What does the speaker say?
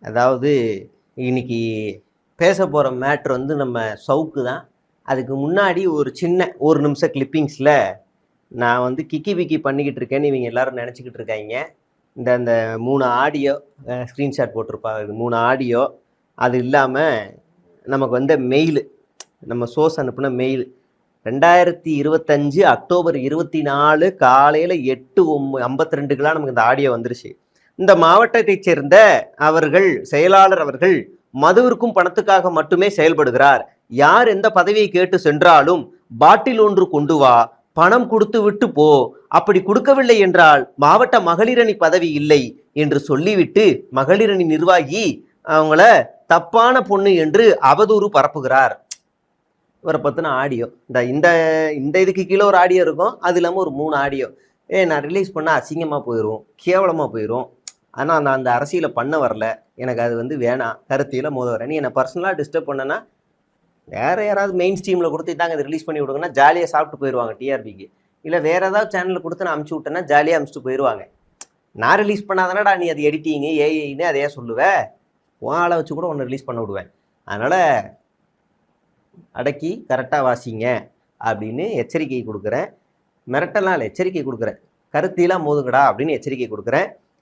அதாவது இன்னைக்கு பேச போகிற மேட்ரு வந்து நம்ம சவுக்கு தான். அதுக்கு முன்னாடி ஒரு சின்ன 1 நிமிஷம் கிளிப்பிங்ஸில் நான் வந்து கிக்கி பிக்கி பண்ணிக்கிட்டு இருக்கேன்னு இவங்க எல்லாரும் நினச்சிக்கிட்டு இருக்காங்க. இந்த 3 ஆடியோ ஸ்க்ரீன்ஷாட் போட்டிருப்பாங்க. இது 3 ஆடியோ. அது இல்லாமல் நமக்கு வந்த மெயிலு, நம்ம சோர்ஸ் அனுப்புன மெயில் 2025 அக்டோபர் 24 காலையில் 8:52 நமக்கு இந்த ஆடியோ வந்துருச்சு. இந்த மாவட்டத்தைச் சேர்ந்த செயலாளர் அவர்கள் மதுவிற்கும் பணத்துக்காக மட்டுமே செயல்படுகிறார். யார் எந்த பதவியை கேட்டு சென்றாலும் பாட்டில் ஒன்று கொண்டு வா, பணம் கொடுத்து விட்டு போ, அப்படி கொடுக்கவில்லை என்றால் மாவட்ட மகளிரணி பதவி இல்லை என்று சொல்லிவிட்டு மகளிரணி நிர்வாகி அவங்கள தப்பான பொண்ணு என்று அவதூறு பரப்புகிறார். இவரை பற்றின ஆடியோ இந்த இந்த இதுக்கு கீழே ஒரு ஆடியோ இருக்கும். அது இல்லாமல் ஒரு 3 ஆடியோ. நான் ரிலீஸ் பண்ணால் அசிங்கமாக போயிடும், கேவலமாக போயிடும். ஆனால் நான் அந்த அரசியலை பண்ண வரல, எனக்கு அது வந்து வேணாம், கருத்தியில் மோத வரேன். நீ என்னை பர்சனலாக டிஸ்டர்ப் பண்ணனா வேறு யாராவது மெயின் ஸ்ட்ரீமில் கொடுத்து தாங்க அதை ரிலீஸ் பண்ணி விடுங்கன்னா ஜாலியாக சாப்பிட்டு போயிடுவாங்க டிஆர்பிக்கு. இல்லை வேறு ஏதாவது சேனலில் கொடுத்து நான் அமுச்சு விட்டேன்னா ஜாலியாக அமுச்சுட்டு போயிடுவாங்க. நான் ரிலீஸ் பண்ணாதானடா நீ அது எடிட்டிங்கு ஏஐன்னு அதையே சொல்லுவேன். உன் ஆளை வச்சு கூட ஒன்று ரிலீஸ் பண்ண விடுவேன். அதனால் அடக்கி கரெக்டாக வாசிங்க அப்படின்னு எச்சரிக்கை கொடுக்குறேன். மிரட்டலாம் இல்லை, எச்சரிக்கை கொடுக்குறேன். கருத்திலாம் மோதுங்கடா அப்படின்னு எச்சரிக்கை கொடுக்குறேன்.